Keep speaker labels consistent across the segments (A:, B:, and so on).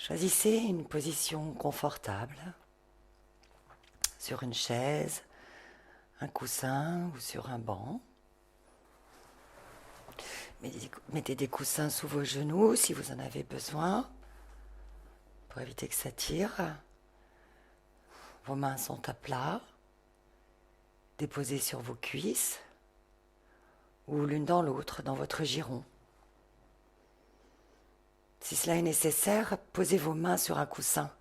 A: Choisissez une position confortable sur une chaise, un coussin ou sur un banc. Mettez des coussins sous vos genoux si vous en avez besoin pour éviter que ça tire. Vos mains sont à plat, déposées sur vos cuisses ou l'une dans l'autre dans votre giron. Si cela est nécessaire, posez vos mains sur un coussin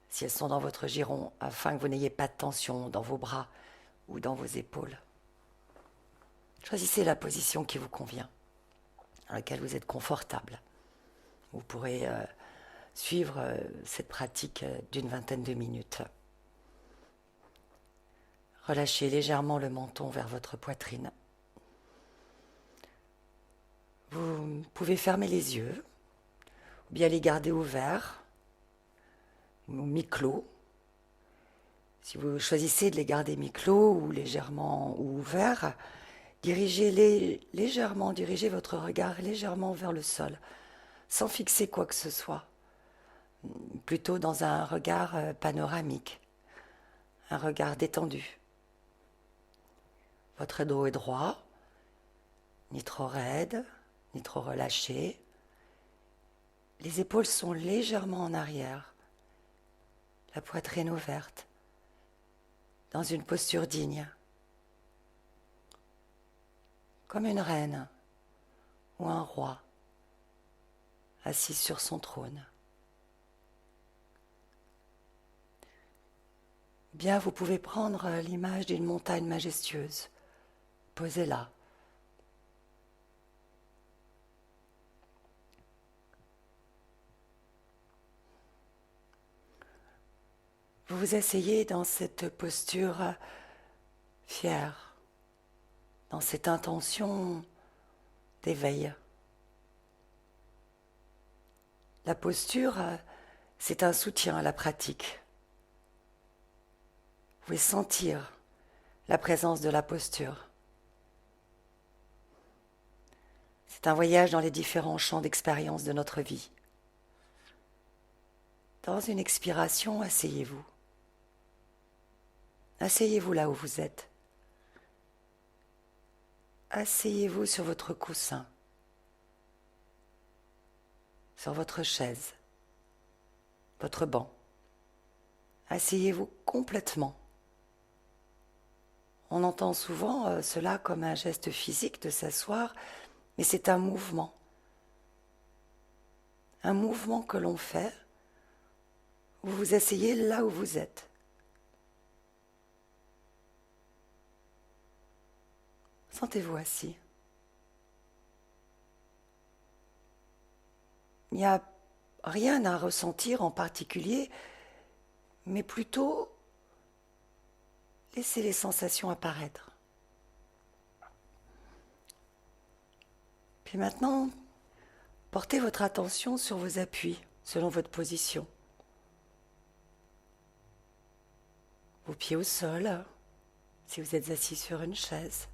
A: si elles sont dans votre giron afin que vous n'ayez pas de tension dans vos bras ou dans vos épaules. Choisissez la position qui vous convient, dans laquelle vous êtes confortable. Vous pourrez suivre cette pratique d'une vingtaine de minutes. Relâchez légèrement le menton vers votre poitrine. Vous pouvez fermer les yeux, ou bien les garder ouverts, ou mi-clos. Si vous choisissez de les garder mi-clos ou légèrement ouverts, dirigez votre regard légèrement vers le sol, sans fixer quoi que ce soit, plutôt dans un regard panoramique, un regard détendu. Votre dos est droit, ni trop raide, ni trop relâché. Les épaules sont légèrement en arrière, la poitrine ouverte, dans une posture digne, comme une reine ou un roi assis sur son trône. Bien, vous pouvez prendre l'image d'une montagne majestueuse, posée là. Vous vous asseyez dans cette posture fière, dans cette intention d'éveil. La posture, c'est un soutien à la pratique. Vous pouvez sentir la présence de la posture. C'est un voyage dans les différents champs d'expérience de notre vie. Dans une expiration, asseyez-vous. Asseyez-vous là où vous êtes. Asseyez-vous sur votre coussin, sur votre chaise, votre banc. Asseyez-vous complètement. On entend souvent cela comme un geste physique de s'asseoir, mais c'est un mouvement. Un mouvement que l'on fait. Vous vous asseyez là où vous êtes. Sentez-vous assis. Il n'y a rien à ressentir en particulier, mais plutôt laissez les sensations apparaître. Puis maintenant, portez votre attention sur vos appuis, selon votre position. Vos pieds au sol, si vous êtes assis sur une chaise.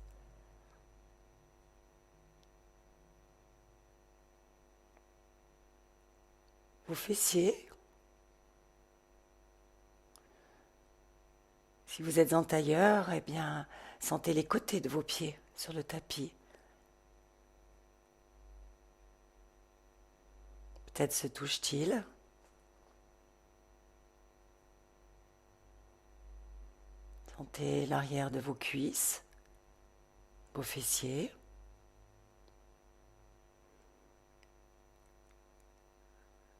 A: Vos fessiers. Si vous êtes en tailleur, eh bien, sentez les côtés de vos pieds sur le tapis. Peut-être se touchent-ils. Sentez l'arrière de vos cuisses, vos fessiers.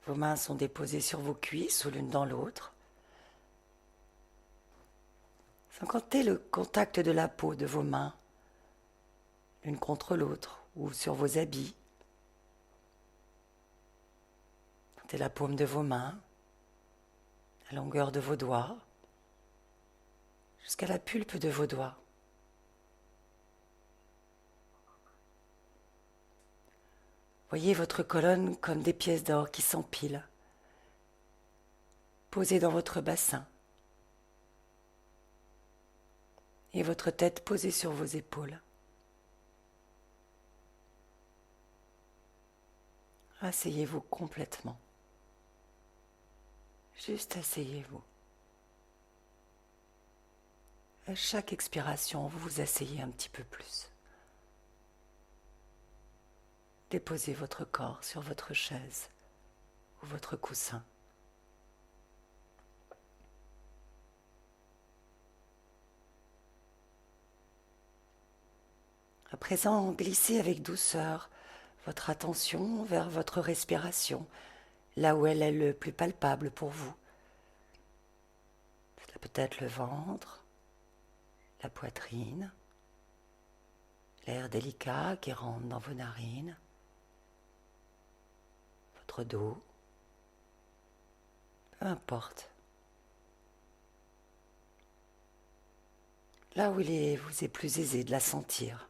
A: Vos mains sont déposées sur vos cuisses ou l'une dans l'autre. Sentez le contact de la peau de vos mains, l'une contre l'autre ou sur vos habits. Sentez la paume de vos mains, la longueur de vos doigts, jusqu'à la pulpe de vos doigts. Voyez votre colonne comme des pièces d'or qui s'empilent, posées dans votre bassin, et votre tête posée sur vos épaules. Asseyez-vous complètement. Juste asseyez-vous. À chaque expiration, vous vous asseyez un petit peu plus. Déposez votre corps sur votre chaise ou votre coussin. À présent, glissez avec douceur votre attention vers votre respiration, là où elle est le plus palpable pour vous. Cela peut être le ventre, la poitrine, l'air délicat qui rentre dans vos narines, votre dos, peu importe. Là où il vous est plus aisé de la sentir.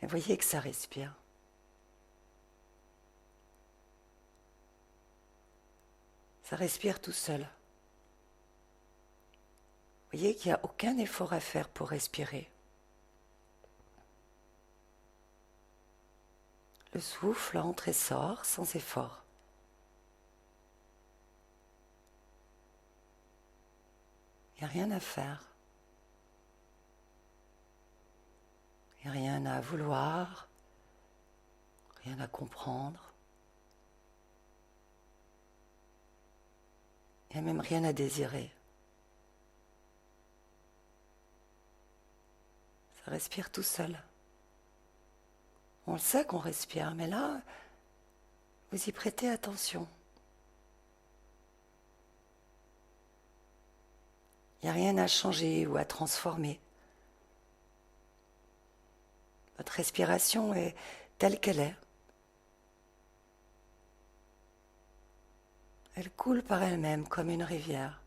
A: Et voyez que ça respire. Ça respire tout seul. Voyez qu'il n'y a aucun effort à faire pour respirer. Le souffle entre et sort sans effort. Il n'y a rien à faire. Il n'y a rien à vouloir, rien à comprendre. Il n'y a même rien à désirer. Ça respire tout seul. On le sait qu'on respire, mais là, vous y prêtez attention. Il n'y a rien à changer ou à transformer. Votre respiration est telle qu'elle est. Elle coule par elle-même comme une rivière.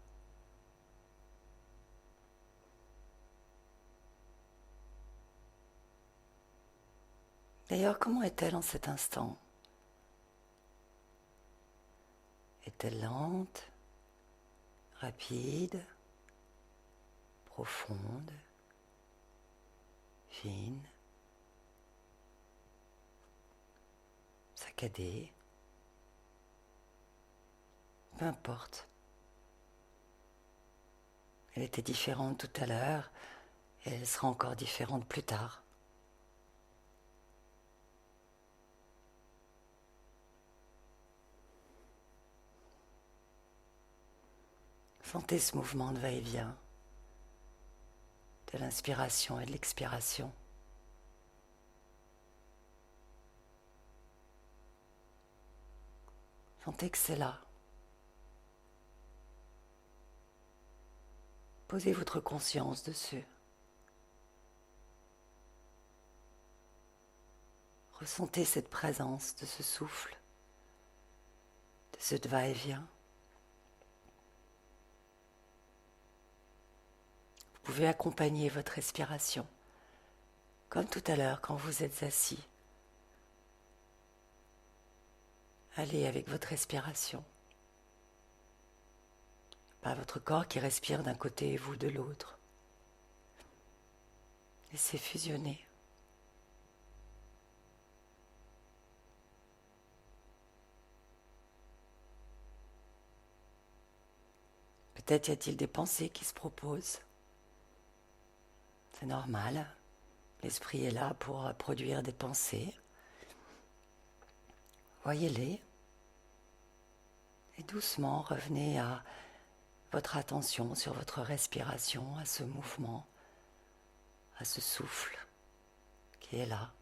A: D'ailleurs, comment est-elle en cet instant? Est-elle lente, rapide, profonde, fine, saccadée? Peu importe. Elle était différente tout à l'heure et elle sera encore différente plus tard. Sentez ce mouvement de va-et-vient, de l'inspiration et de l'expiration. Sentez que c'est là. Posez votre conscience dessus. Ressentez cette présence de ce souffle, de ce va-et-vient. Vous pouvez accompagner votre respiration, comme tout à l'heure quand vous êtes assis. Allez avec votre respiration. Pas votre corps qui respire d'un côté et vous de l'autre. Laissez fusionner. Peut-être y a-t-il des pensées qui se proposent. C'est normal. L'esprit est là pour produire des pensées. Voyez-les. Et doucement revenez à votre attention sur votre respiration, à ce mouvement, à ce souffle qui est là.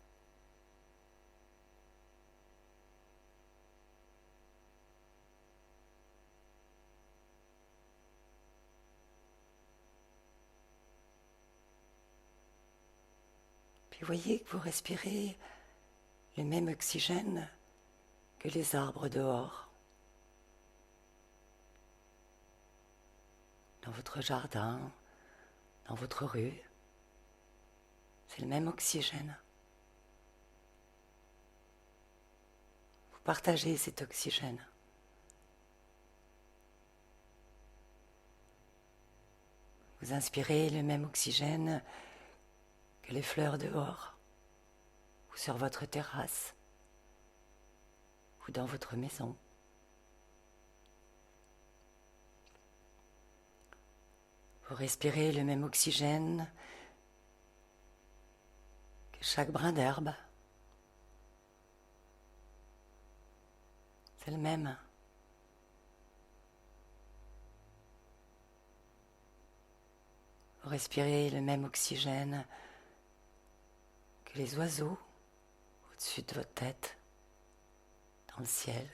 A: Puis voyez que vous respirez le même oxygène que les arbres dehors. Dans votre jardin, dans votre rue, c'est le même oxygène. Vous partagez cet oxygène. Vous inspirez le même oxygène que les fleurs dehors, ou sur votre terrasse, ou dans votre maison. Vous respirez le même oxygène que chaque brin d'herbe. C'est le même. Vous respirez le même oxygène que les oiseaux au-dessus de votre tête, dans le ciel.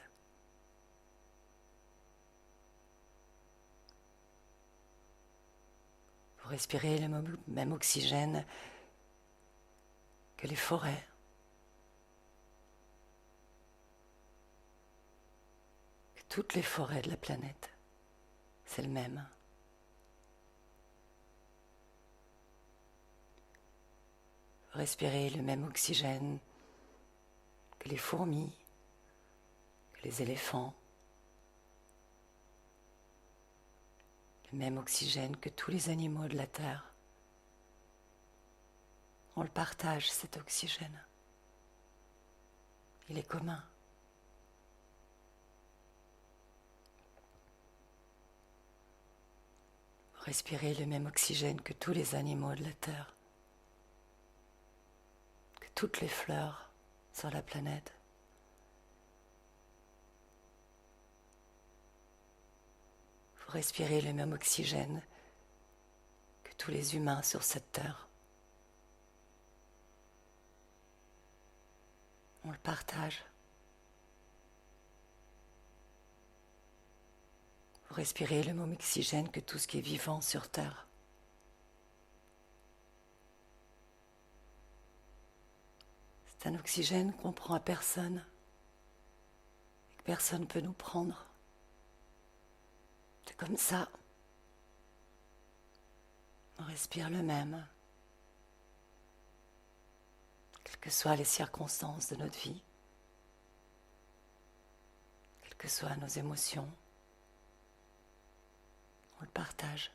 A: Vous respirez le même oxygène que les forêts. Que toutes les forêts de la planète. C'est le même. Vous respirez le même oxygène que les fourmis, que les éléphants. Le même oxygène que tous les animaux de la Terre. On le partage, cet oxygène. Il est commun. Vous respirez le même oxygène que tous les animaux de la Terre. Que toutes les fleurs sur la planète. Vous respirez le même oxygène que tous les humains sur cette terre. On le partage. Vous respirez le même oxygène que tout ce qui est vivant sur terre. C'est un oxygène qu'on prend à personne et que personne ne peut nous prendre. C'est comme ça. On respire le même, quelles que soient les circonstances de notre vie, quelles que soient nos émotions. On le partage.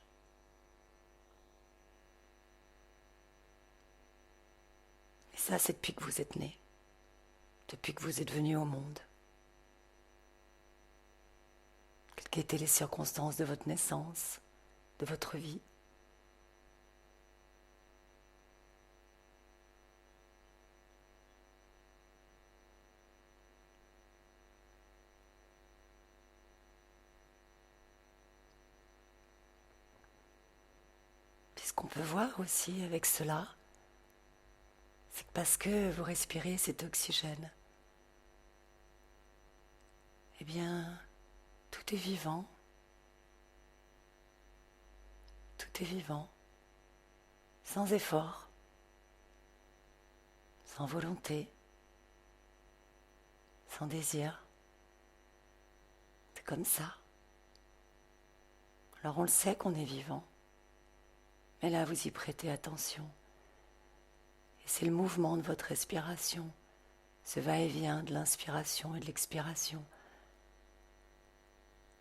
A: Et ça, c'est depuis que vous êtes né, depuis que vous êtes venu au monde. Quelles qu'étaient les circonstances de votre naissance, de votre vie. Puis ce qu'on peut voir aussi avec cela, c'est que parce que vous respirez cet oxygène, eh bien, tout est vivant. Tout est vivant, sans effort, sans volonté, sans désir. C'est comme ça. Alors on le sait qu'on est vivant, mais là vous y prêtez attention. Et c'est le mouvement de votre respiration, ce va-et-vient de l'inspiration et de l'expiration,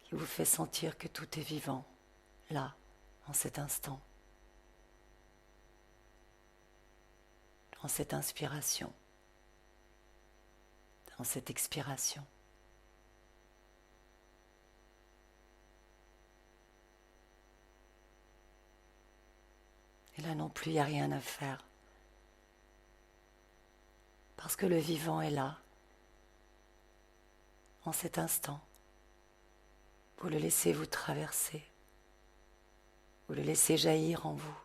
A: qui vous fait sentir que tout est vivant, là, en cet instant, dans cette inspiration, dans cette expiration. Et là non plus, il n'y a rien à faire. Parce que le vivant est là, en cet instant. Vous le laissez vous traverser. Vous le laissez jaillir en vous.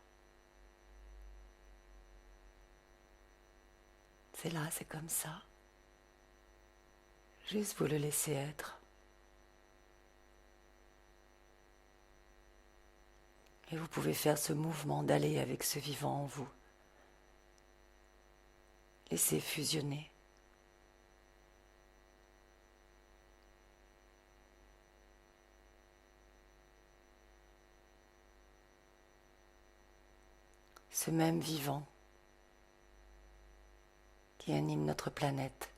A: C'est là, c'est comme ça. Juste vous le laissez être. Et vous pouvez faire ce mouvement d'aller avec ce vivant en vous. Laissez fusionner. Ce même vivant qui anime notre planète.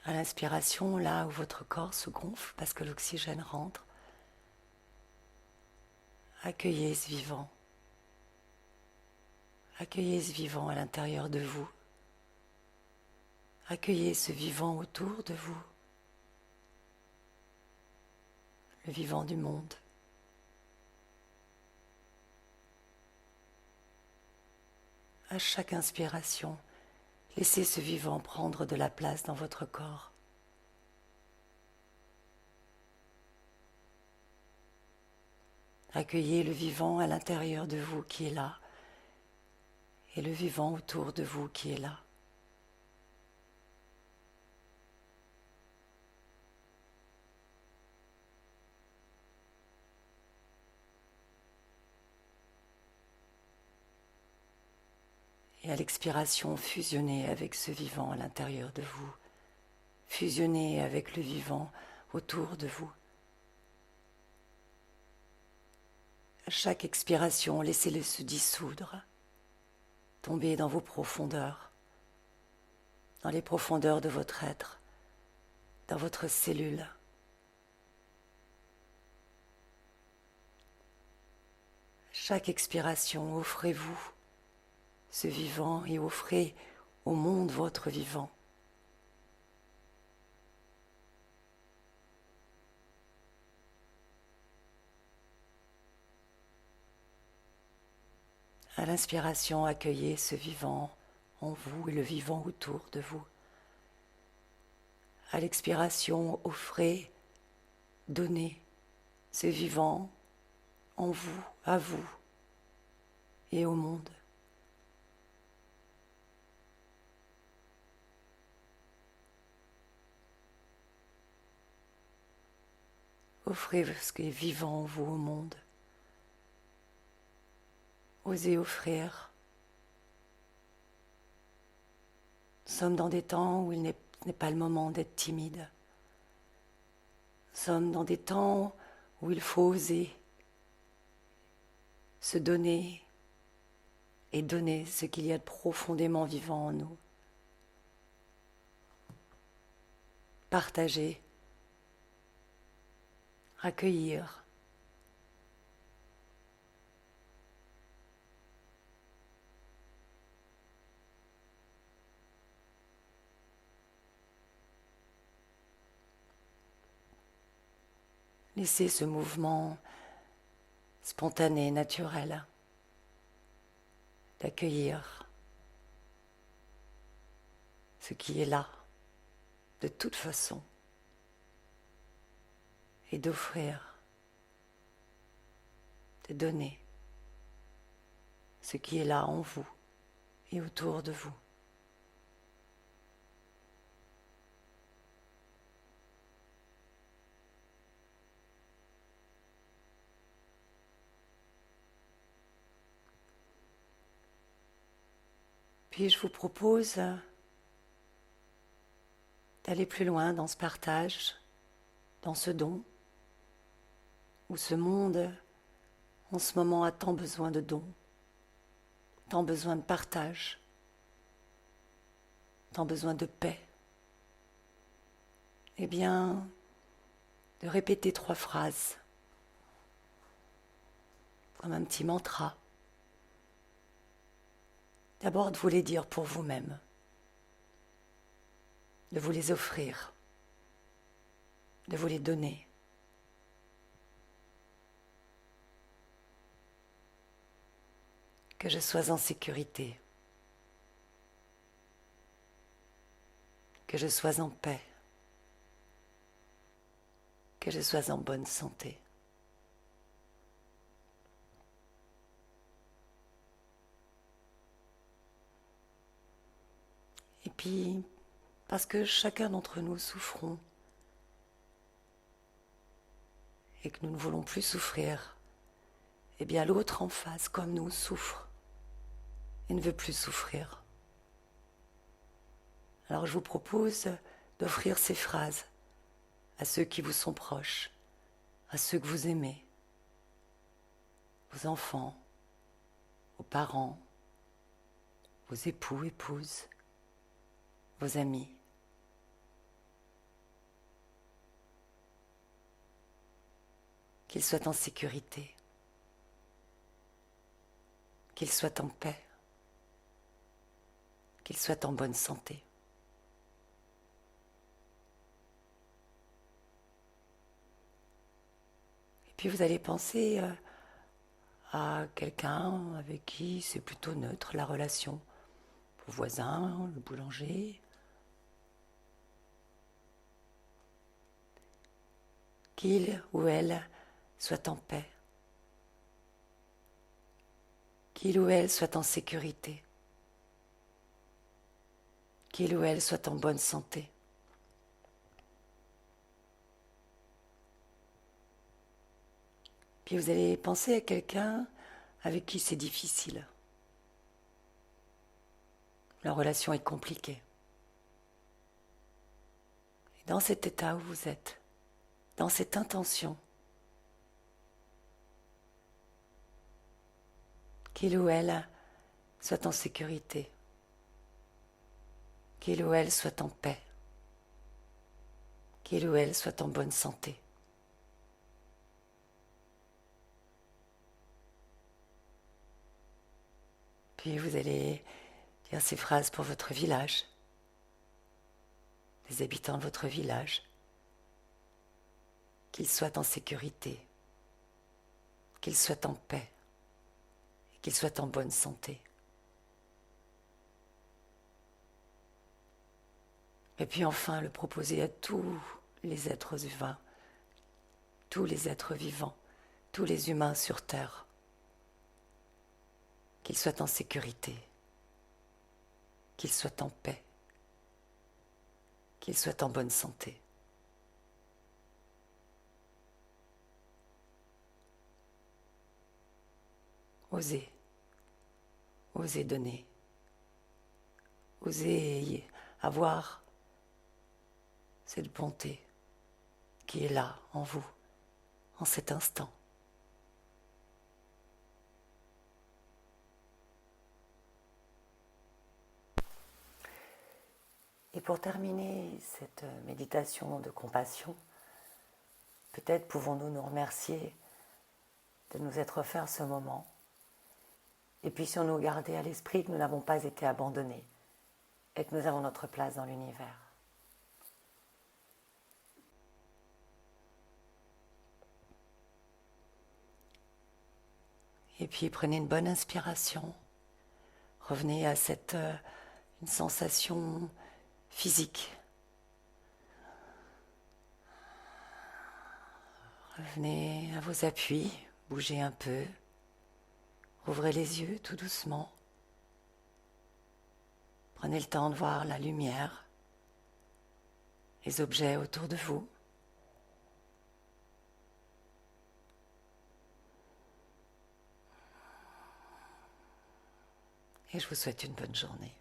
A: À l'inspiration, là où votre corps se gonfle parce que l'oxygène rentre, accueillez ce vivant. Accueillez ce vivant à l'intérieur de vous. Accueillez ce vivant autour de vous. Le vivant du monde. À chaque inspiration, laissez ce vivant prendre de la place dans votre corps. Accueillez le vivant à l'intérieur de vous qui est là et le vivant autour de vous qui est là. Et à l'expiration, fusionnez avec ce vivant à l'intérieur de vous. Fusionnez avec le vivant autour de vous. À chaque expiration, laissez-le se dissoudre, tomber dans vos profondeurs, dans les profondeurs de votre être, dans votre cellule. Chaque expiration, offrez-vous ce vivant et offrez au monde votre vivant. À l'inspiration, accueillez ce vivant en vous et le vivant autour de vous. À l'expiration, offrez, donnez ce vivant en vous, à vous et au monde. Offrez ce qui est vivant en vous au monde. Osez offrir. Nous sommes dans des temps où il n'est pas le moment d'être timide. Nous sommes dans des temps où il faut oser se donner et donner ce qu'il y a de profondément vivant en nous. Partager, accueillir. Laissez ce mouvement spontané, naturel, d'accueillir ce qui est là, de toute façon, et d'offrir, de donner ce qui est là en vous et autour de vous. Puis je vous propose d'aller plus loin dans ce partage, dans ce don, où ce monde, en ce moment, a tant besoin de dons, tant besoin de partage, tant besoin de paix. Eh bien, de répéter 3 phrases, comme un petit mantra. D'abord de vous les dire pour vous-même, de vous les offrir, de vous les donner. Que je sois en sécurité, que je sois en paix, que je sois en bonne santé. Et puis, parce que chacun d'entre nous souffrons et que nous ne voulons plus souffrir, eh bien l'autre en face, comme nous, souffre et ne veut plus souffrir. Alors je vous propose d'offrir ces phrases à ceux qui vous sont proches, à ceux que vous aimez, vos enfants, vos parents, vos époux, épouses, vos amis. qu'il soit en sécurité, qu'il soit en paix, qu'il soit en bonne santé. Et puis vous allez penser à quelqu'un avec qui c'est plutôt neutre la relation, le voisin, le boulanger, qu'il ou elle soit en paix, qu'il ou elle soit en sécurité, qu'il ou elle soit en bonne santé. Puis vous allez penser à quelqu'un avec qui c'est difficile. La relation est compliquée. Et dans cet état où vous êtes, dans cette intention, qu'il ou elle soit en sécurité, qu'il ou elle soit en paix, qu'il ou elle soit en bonne santé. Puis vous allez dire ces phrases pour votre village, les habitants de votre village, qu'ils soient en sécurité, qu'ils soient en paix, et qu'ils soient en bonne santé. Et puis enfin le proposer à tous les êtres humains, tous les êtres vivants, tous les humains sur Terre, qu'ils soient en sécurité, qu'ils soient en paix, qu'ils soient en bonne santé. Osez, osez donner, osez avoir cette bonté qui est là en vous, en cet instant. Et pour terminer cette méditation de compassion, peut-être pouvons-nous nous remercier de nous être offert ce moment. Et puissions-nous garder à l'esprit que nous n'avons pas été abandonnés et que nous avons notre place dans l'univers. Et puis prenez une bonne inspiration. Revenez à une sensation physique. Revenez à vos appuis, bougez un peu. Ouvrez les yeux tout doucement. Prenez le temps de voir la lumière, les objets autour de vous. Et je vous souhaite une bonne journée.